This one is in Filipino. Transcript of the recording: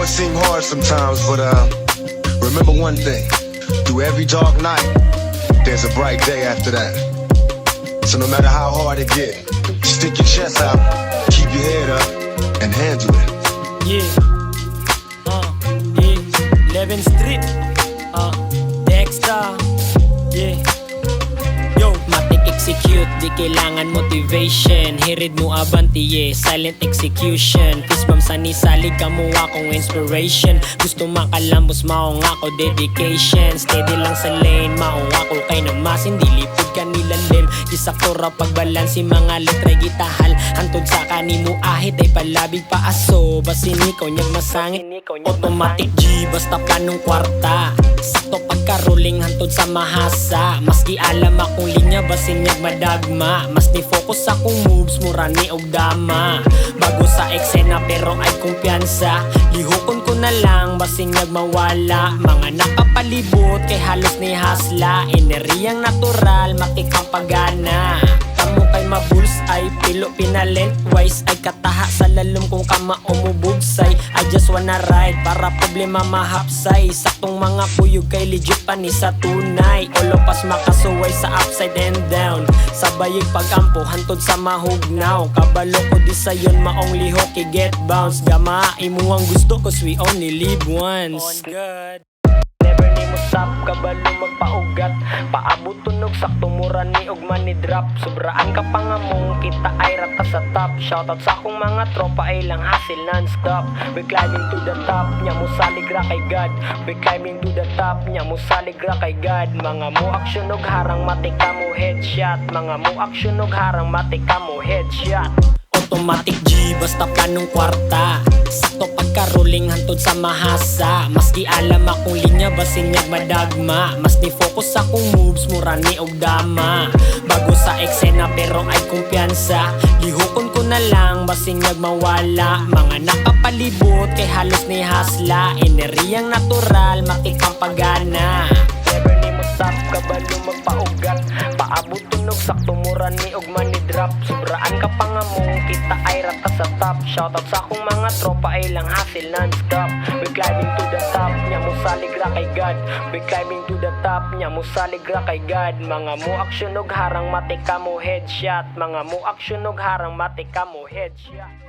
might seem hard sometimes, but remember one thing. Through every dark night, there's a bright day after that. So no matter how hard it get, stick your chest out, keep your head up, and handle it. Yeah, yeah, 11th Street, Dexter, yeah. Yo, matik execute, di kailangan motivation. Hirid mo abanti, yeah, silent execution. Fistbump sa nisalig ka mo akong inspiration. Gusto makalambos, maong ako dedication. Steady lang sa lane, maong ako kay namas. Hindi lipod ka nilalim, isaktora pagbalansi mga letray gitahal. Hantod sa kanimo ahit ay palabig paaso. Basini ko niyag masangit, automatic G, basta planong kwarta. Sakto pagka-rolling hantod sa mahasa. Maski alam akong linya, basin niyag madagma. Mas ni-focus akong moves, mura ni og dama. Bago sa eksena pero ay kumpiyansa. Lihokon ko na lang, basin niyag mawala. Mga nakapalibot kay halos ni hasla. Eneriyang natural, matikang pagana. Kamu kay mabuls ay pilo pinalent wise ay kataha sa lalom kung kama umubugsay. I just wanna ride para problema mahapsay. Saktong mga kuyog kay legit pa ni sa tunay. Olopas makasuway sa upside and down. Sabayig pagampo hantod sa mahugnaw. Kabalo ko di sayon maong lihok i get bounce. Gama imo ang gusto cause we only live once. On God. Never ni mo stop, kabalo magpaugat. Paabot tunog, sakto mura ni og money drop. Sobraan ka pa nga mong kita ay rata sa top. Shoutout sa akong mga tropa ay lang hassle non-stop. We climbing to the top, nya mo salig ra kay God. We climbing to the top, nya mo salig ra kay God. Mga mo aksyon og harang matika mo headshot. Mga mo aksyon og harang matika mo headshot. Automatic G, basta planong kwarta. Sakto pagka-rolling hantod sa mahasa. Maski alam akong linya, basin niyag madagma. Mas ni-focus akong moves, mura ni og dama. Bago sa eksena pero ay kumpiyansa. Lihokon ko na lang, basin niyag mawala. Mga nakapalibot kay halos ni hasla. Eneriyang natural, matikang pagana. Never ni mo stop, kabalo magpaugat. Paabot tunog, sakto mura ni og money drop. Sobraan ka pa nga mong kita ay rata sa top. Shoutout sa akong mga tropa ay lang hassle non-stop. We climbing to the top, nya mo salig ra kay God. We climbing to the top, nya mo salig ra kay God. Mga mo aksyon og harang matika mo headshot. Mga mo aksyon og harang matika mo headshot.